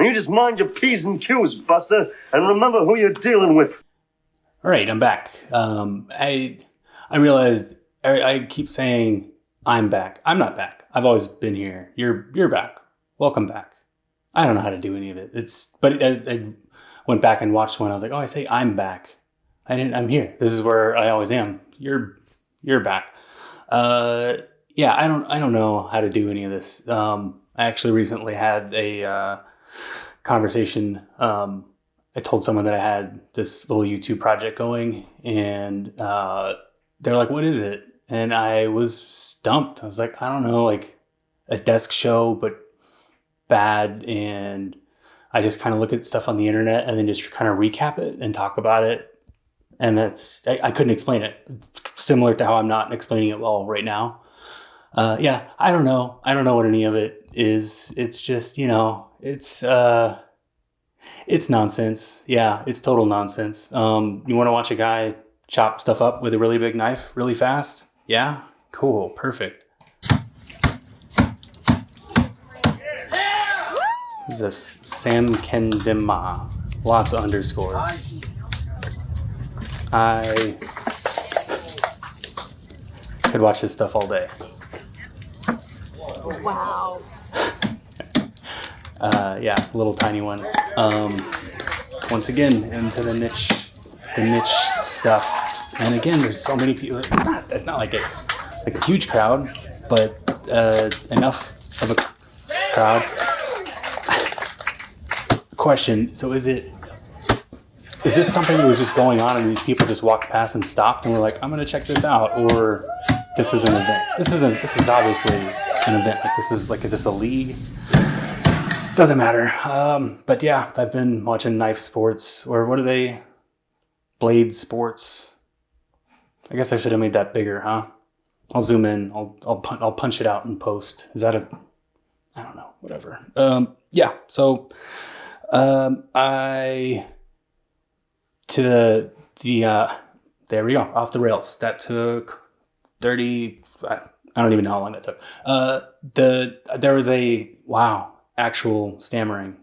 Now you just mind your P's and Q's, Buster, and remember who you're dealing with. All right, I'm back. I realized I keep saying I'm back. I'm not back. I've always been here. You're back. Welcome back. I don't know how to do any of it. But I went back and watched one. I was like, oh, I say I'm back. I'm here. This is where I always am. You're back. Yeah, I don't know how to do any of this. I actually recently had a conversation. I told someone that I had this little YouTube project going, and they're like, what is it? And I was stumped. I was like, I don't know, like a desk show, but bad. And I just kind of look at stuff on the internet and then just kind of recap it and talk about it. And I couldn't explain it. Similar to how I'm not explaining it well right now. Yeah, I don't know. I don't know what any of it is. It's just, it's nonsense. Yeah, it's total nonsense. You want to watch a guy chop stuff up with a really big knife really fast? Yeah? Cool. Perfect. Who's this? Sam Kendema. Lots of underscores. I could watch this stuff all day. Wow. Yeah, little tiny one. Once again, into the niche stuff. And again, there's so many people. It's not like a huge crowd, but enough of a crowd. Question: so is this something that was just going on and these people just walked past and stopped and were like, I'm gonna check this out, or this is an event? This is obviously an event. Is this a league? Doesn't matter. But yeah, I've been watching knife sports, or what are they? Blade sports. I guess I should have made that bigger, huh? I'll zoom in. I'll punch it out in post. Is that I don't know. Whatever. Yeah. So, there we go. Off the rails. That took 30. I don't even know how long that took. There was actual stammering.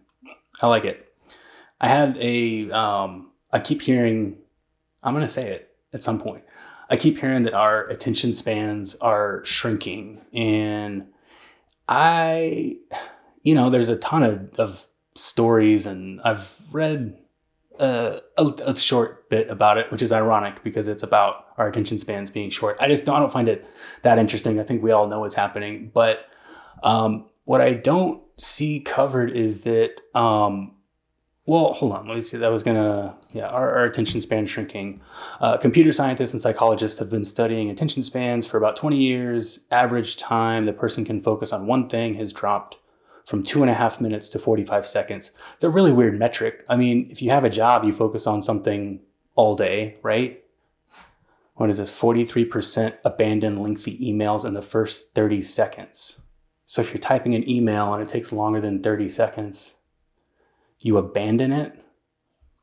I like it. I had I keep hearing, I'm going to say it at some point. I keep hearing that our attention spans are shrinking, and there's a ton of stories, and I've read a short bit about it, which is ironic because it's about our attention spans being short. I don't find it that interesting. I think we all know what's happening, but what I don't see covered is that, well, hold on. Let me see. Our attention span shrinking. Computer scientists and psychologists have been studying attention spans for about 20 years. Average time the person can focus on one thing has dropped from 2.5 minutes to 45 seconds. It's a really weird metric. I mean, if you have a job, you focus on something all day, right? What is this? 43% abandon lengthy emails in the first 30 seconds. So if you're typing an email and it takes longer than 30 seconds, you abandon it.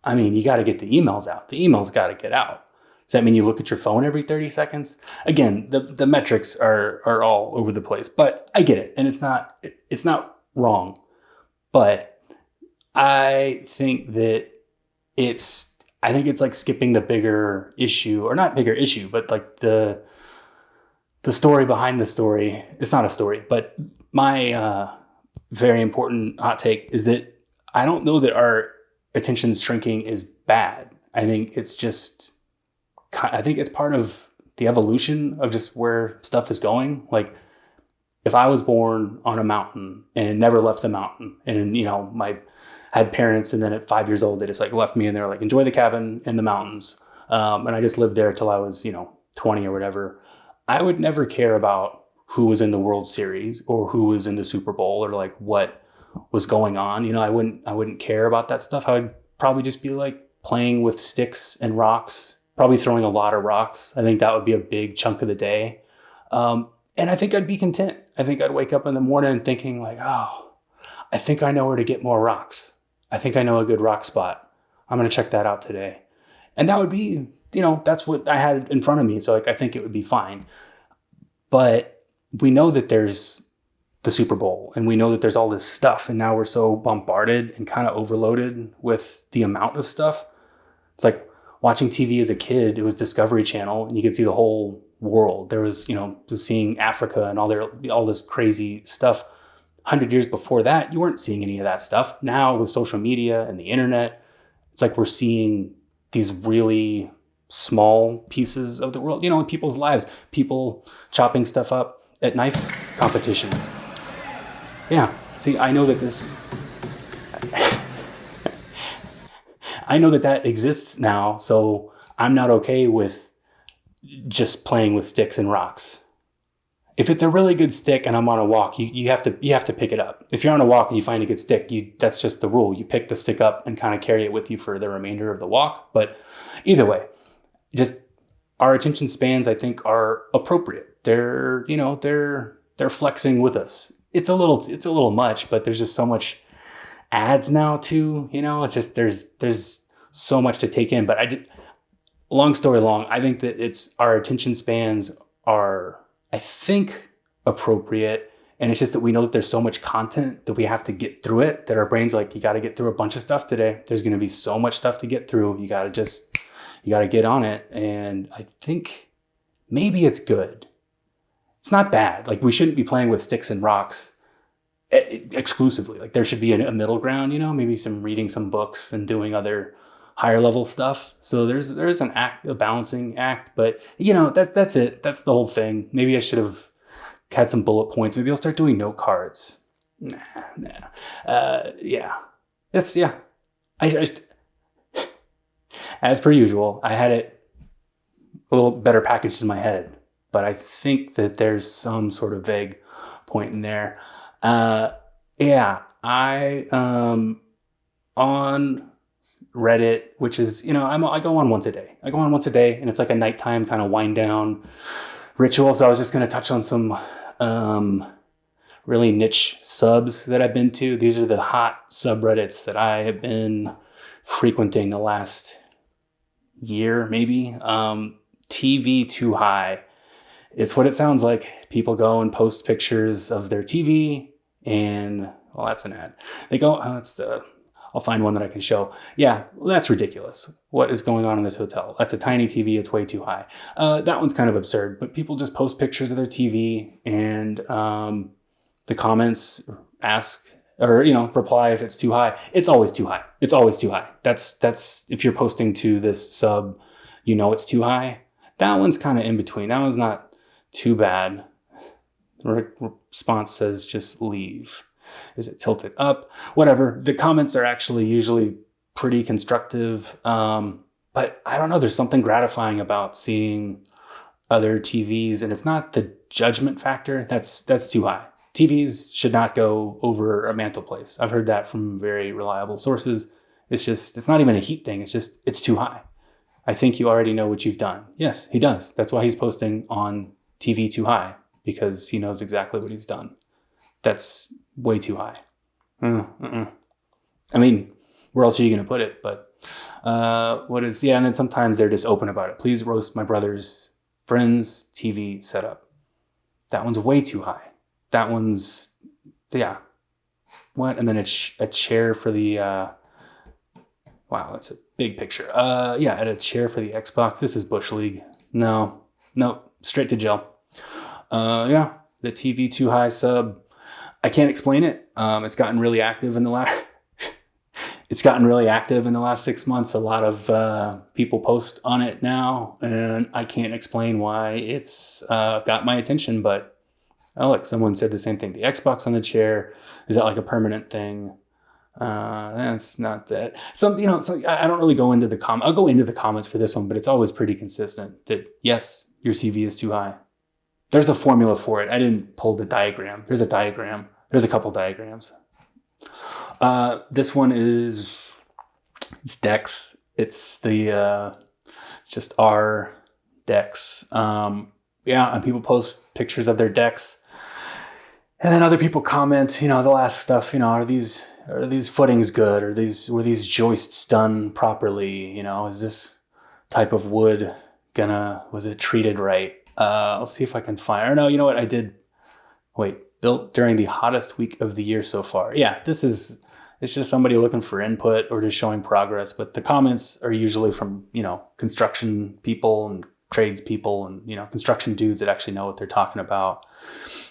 I mean, you got to get the emails out. The emails got to get out. Does that mean you look at your phone every 30 seconds? Again, the metrics are all over the place, but I get it. And it's not wrong. But I think that it's like skipping the bigger issue, or not bigger issue, but like the story behind the story. It's not a story, but my very important hot take is that I don't know that our attention shrinking is bad. I think it's part of the evolution of just where stuff is going. Like, if I was born on a mountain and never left the mountain, and had parents, and then at 5 years old they just like left me and they're like, enjoy the cabin in the mountains, and I just lived there till I was 20 or whatever, I would never care about who was in the World Series or who was in the Super Bowl or like what was going on. I wouldn't care about that stuff. I would probably just be like playing with sticks and rocks, probably throwing a lot of rocks. I think that would be a big chunk of the day. And I think I'd be content. I think I'd wake up in the morning thinking like, oh, I think I know where to get more rocks. I think I know a good rock spot. I'm going to check that out today. And that would be, that's what I had in front of me. So like, I think it would be fine. But we know that there's the Super Bowl, and we know that there's all this stuff, and now we're so bombarded and kind of overloaded with the amount of stuff. It's like watching TV as a kid. It was Discovery Channel, and you could see the whole world. There was, seeing Africa and all this crazy stuff. 100 years before that, you weren't seeing any of that stuff. Now with social media and the internet, it's like we're seeing these really small pieces of the world, in people's lives, people chopping stuff up at knife competitions. Yeah. See, I know that that exists now, so I'm not okay with just playing with sticks and rocks. If it's a really good stick and I'm on a walk, you have to pick it up. If you're on a walk and you find a good stick, that's just the rule. You pick the stick up and kind of carry it with you for the remainder of the walk. But either way, just our attention spans, I think, are appropriate. They're flexing with us. It's a little much, but there's just so much ads now too. It's just there's so much to take in. But long story long, I think that our attention spans are, I think, appropriate. And it's just that we know that there's so much content that we have to get through it, that our brain's like, you got to get through a bunch of stuff today. There's going to be so much stuff to get through. You got to get on it. And I think maybe it's good. It's not bad. Like, we shouldn't be playing with sticks and rocks exclusively. Like, there should be a middle ground, maybe reading some books and doing other higher level stuff. So there's a balancing act, but that's it. That's the whole thing. Maybe I should have had some bullet points. Maybe I'll start doing note cards. Yeah. I as per usual, I had it a little better packaged in my head, but I think that there's some sort of vague point in there. I on Reddit, which is, I go on once a day. And it's like a nighttime kind of wind down ritual. So I was just going to touch on some really niche subs that I've been to. These are the hot subreddits that I have been frequenting the last year, maybe. TV Too High. It's what it sounds like. People go and post pictures of their TV, and, well, that's an ad. They go, I'll find one that I can show. Yeah, well, that's ridiculous. What is going on in this hotel? That's a tiny TV. It's way too high. That one's kind of absurd, but people just post pictures of their TV, and the comments ask, or, reply if it's too high. It's always too high. It's always too high. That's if you're posting to this sub, it's too high. That one's kind of in between. That one's not too bad. The response says just leave. Is it tilted up? Whatever. The comments are actually usually pretty constructive. But I don't know. There's something gratifying about seeing other TVs, and it's not the judgment factor. That's too high. TVs should not go over a mantelpiece. I've heard that from very reliable sources. It's not even a heat thing. It's too high. I think you already know what you've done. Yes, he does. That's why he's posting on TV Too High, because he knows exactly what he's done. That's way too high. I mean, where else are you going to put it? But and then sometimes they're just open about it. Please roast my brother's friend's TV setup. That one's way too high. That one's, yeah. What? And then a chair for the, wow, that's a big picture. And a chair for the Xbox. This is Bush League. No, straight to jail. The TV Too High sub. I can't explain it. It's gotten really active in the last 6 months. A lot of people post on it now, and I can't explain why it's got my attention. But look, someone said the same thing. The Xbox on the chair, is that like a permanent thing? That's not that. So I don't really go into the I'll go into the comments for this one, but it's always pretty consistent that yes, your TV is too high. There's a formula for it. I didn't pull the diagram. There's a diagram. There's a couple diagrams. This one it's decks. It's just our decks. And people post pictures of their decks. And then other people comment, the last stuff, are these footings good? Were these joists done properly? Is this type of wood was it treated right? I'll see if I can find, or no, you know what I did? Wait, built during the hottest week of the year so far. Yeah, it's just somebody looking for input or just showing progress. But the comments are usually from, construction people and tradespeople and, construction dudes that actually know what they're talking about.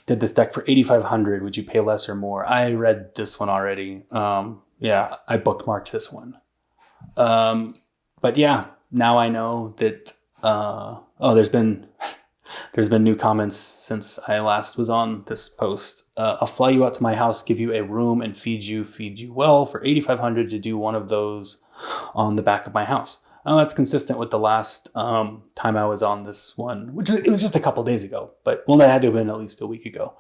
Did this deck for $8,500. Would you pay less or more? I read this one already. Yeah, I bookmarked this one. But yeah, now I know that, there's been new comments since I last was on this post. I'll fly you out to my house, give you a room, and feed you well for $8,500 to do one of those on the back of my house. That's consistent with the last time I was on this one, which it was just a couple days ago. But that had to have been at least a week ago.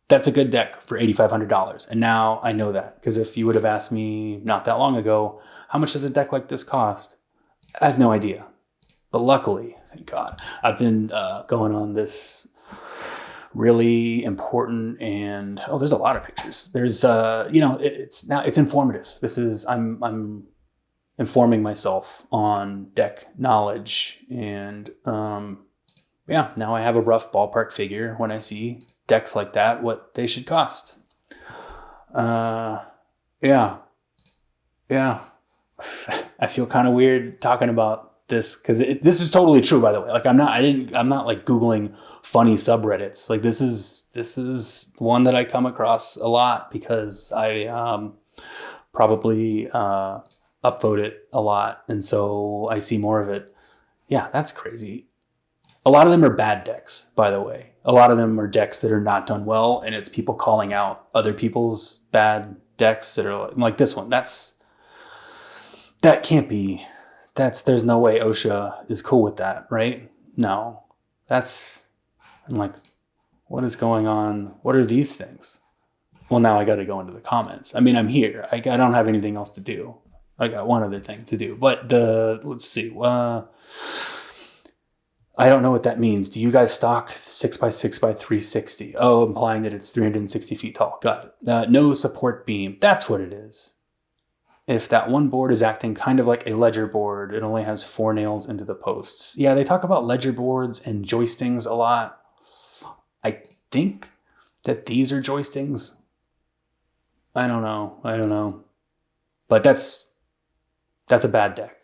That's a good deck for $8,500, and now I know that, because if you would have asked me not that long ago, how much does a deck like this cost? I have no idea. But luckily, thank God, I've been going on this really important and there's a lot of pictures. There's it's informative. I'm informing myself on deck knowledge, and now I have a rough ballpark figure when I see decks like that, what they should cost. I feel kind of weird talking about this, because this is totally true, by the way. Like I'm not like Googling funny subreddits. Like this is one that I come across a lot because I probably upvote it a lot, and so I see more of it. Yeah, that's crazy. A lot of them are bad decks, by the way. A lot of them are decks that are not done well, and it's people calling out other people's bad decks that are like this one. That can't be. There's no way OSHA is cool with that, right? No. I'm like, what is going on? What are these things? Well, now I got to go into the comments. I mean, I'm here. I don't have anything else to do. I got one other thing to do. But let's see. I don't know what that means. Do you guys stock 6x6 by 360? Oh, implying that it's 360 feet tall. Got it. No support beam. That's what it is. If that one board is acting kind of like a ledger board, it only has 4 nails into the posts. Yeah, they talk about ledger boards and joistings a lot. I think that these are joistings. I don't know. But that's a bad deck.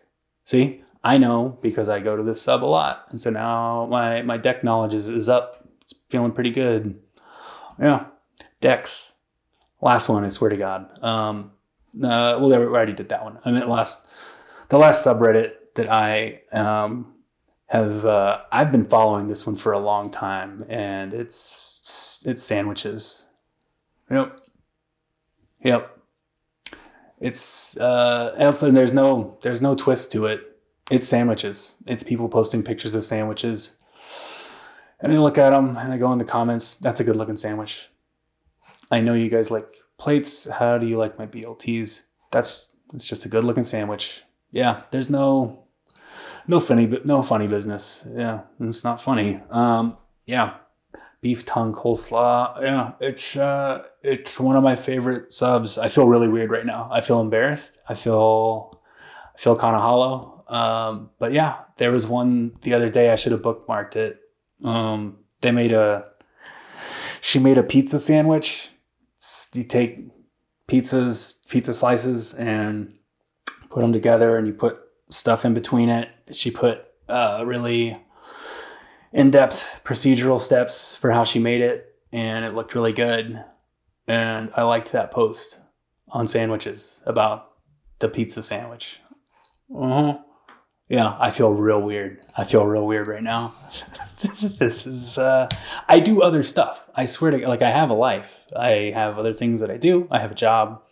See? I know because I go to this sub a lot. And so now my deck knowledge is up. It's feeling pretty good. Yeah. Decks. Last one, I swear to God. We already did that one. I mean, the last subreddit that I I've been following this one for a long time, and it's sandwiches. Yep. It's also there's no twist to it. It's sandwiches. It's people posting pictures of sandwiches, and I look at them and I go in the comments. That's a good looking sandwich. I know you guys like plates. How do you like my BLTs? It's just a good looking sandwich. Yeah, there's no funny business. Yeah, it's not funny. Yeah, beef tongue coleslaw. Yeah, it's one of my favorite subs. I feel really weird right now. I feel embarrassed. I feel kind of hollow. But yeah, there was one the other day. I should have bookmarked it. She made a pizza sandwich. You take pizza slices and put them together, and you put stuff in between it. She put really in-depth procedural steps for how she made it, and it looked really good. And I liked that post on sandwiches about the pizza sandwich. Yeah, I feel real weird. Right now. This is, I do other stuff. I swear to, I have a life. I have other things that I do. I have a job.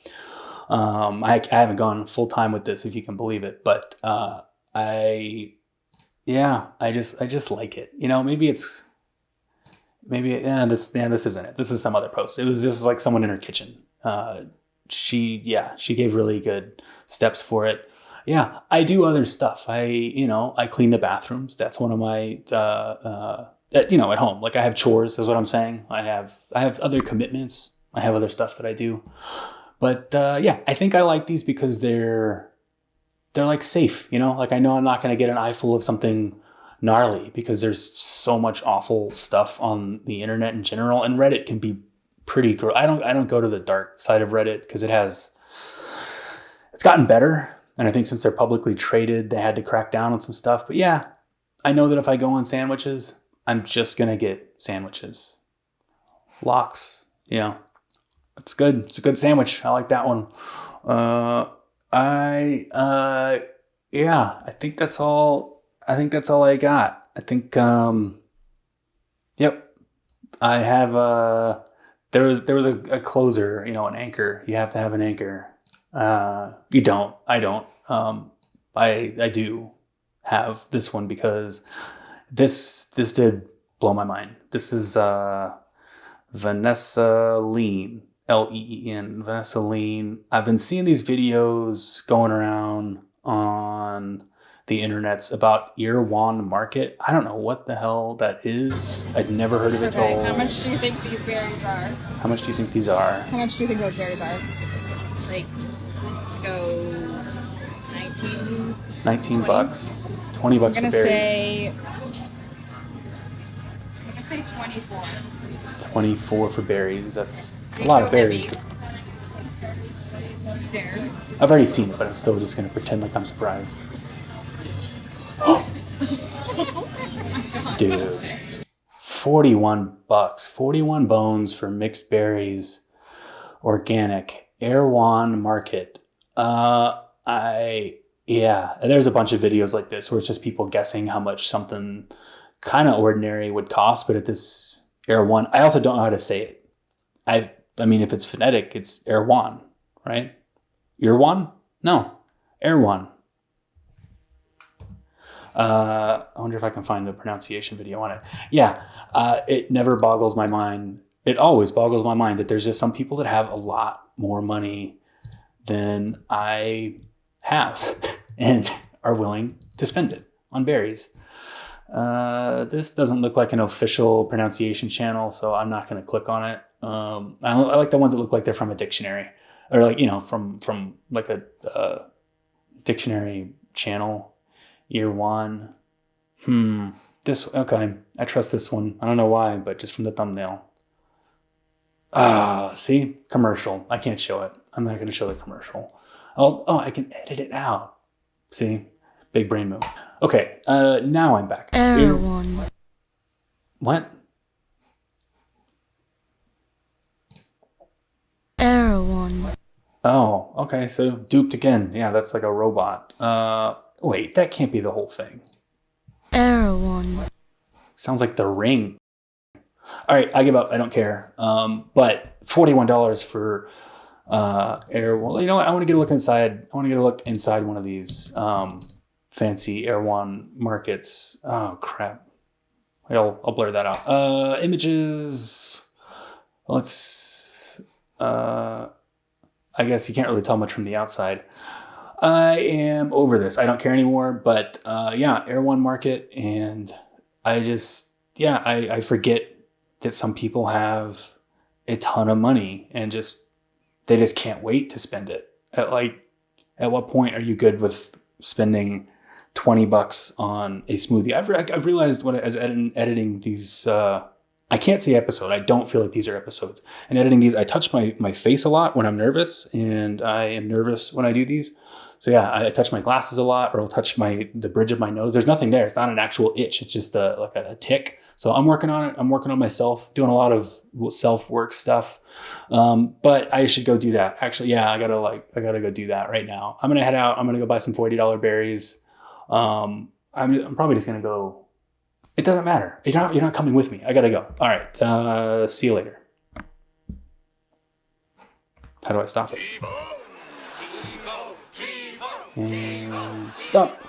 I haven't gone full time with this, if you can believe it, but, I just like it. This isn't it. This is some other post. This was like someone in her kitchen. She gave really good steps for it. Yeah, I do other stuff. I clean the bathrooms. That's one of my, at home. Like I have chores is what I'm saying. I have other commitments. I have other stuff that I do. But I think I like these because they're like safe, like I know I'm not going to get an eye full of something gnarly because there's so much awful stuff on the internet in general, and Reddit can be pretty gross. I don't go to the dark side of Reddit because it's gotten better, and I think since they're publicly traded, they had to crack down on some stuff. But yeah, I know that if I go on sandwiches, I'm just gonna get sandwiches. Lox, yeah, it's good. It's a good sandwich. I like that one. Yeah, I think that's all. I think that's all I got. I think, yep. I have there was a closer, an anchor. You have to have an anchor. You don't. I don't. I do have this one because this did blow my mind. This is Vanessa Lean, Leen, Vanessa Lean. I've been seeing these videos going around on the internets about Erewhon Market. I don't know what the hell that is. I'd never heard of it at all. How much do you think these berries are? How much do you think these are? How much do you think those berries are? Like, go 19 bucks. 20 bucks for berries. I'm gonna say 24. 24 for berries. That's a lot of berries. Stare. I've already seen it, but I'm still just going to pretend like I'm surprised. Dude. 41 bucks. 41 bones for mixed berries. Organic. Erewhon Market. Yeah. And there's a bunch of videos like this where it's just people guessing how much something kind of ordinary would cost, but at this Erewhon, I also don't know how to say it. I mean, if it's phonetic, it's Erewhon, right? Erewhon? No. Erewhon. I wonder if I can find the pronunciation video on it. Yeah. It never boggles my mind. It always boggles my mind that there's just some people that have a lot more money than I have and are willing to spend it on berries. This doesn't look like an official pronunciation channel, so I'm not going to click on it. I like the ones that look like they're from a dictionary, or like, from like a dictionary channel. Erewhon. Okay. I trust this one. I don't know why, but just from the thumbnail. See? Commercial. I can't show it. I'm not going to show the commercial. I can edit it out. See? Big brain move. Okay, now I'm back. Erewhon. What? Erewhon. Oh, okay, so duped again. Yeah, that's like a robot. Wait, that can't be the whole thing. Erewhon. Sounds like The Ring. All right, I give up. I don't care. But $41 for Erewhon. You know what? I want to get a look inside. I want to get a look inside one of these fancy Erewhon Markets. Oh crap! I'll blur that out. Images. Let's. I guess you can't really tell much from the outside. I am over this. I don't care anymore. But yeah, Erewhon Market, and I forget that some people have a ton of money and they just can't wait to spend it. At what point are you good with spending $20 on a smoothie? I've realized as editing these, I can't say episode. I don't feel like these are episodes. And editing these, I touch my face a lot when I'm nervous, and I am nervous when I do these. So yeah, I touch my glasses a lot, or I'll touch the bridge of my nose. There's nothing there. It's not an actual itch. It's just like a tick. So I'm working on it. I'm working on myself, doing a lot of self-work stuff. But I should go do that. Actually, yeah, I gotta go do that right now. I'm gonna head out. I'm gonna go buy some $40 berries. I'm probably just gonna go. It doesn't matter. You're not coming with me. I gotta go. All right. See you later. How do I stop it? And stop.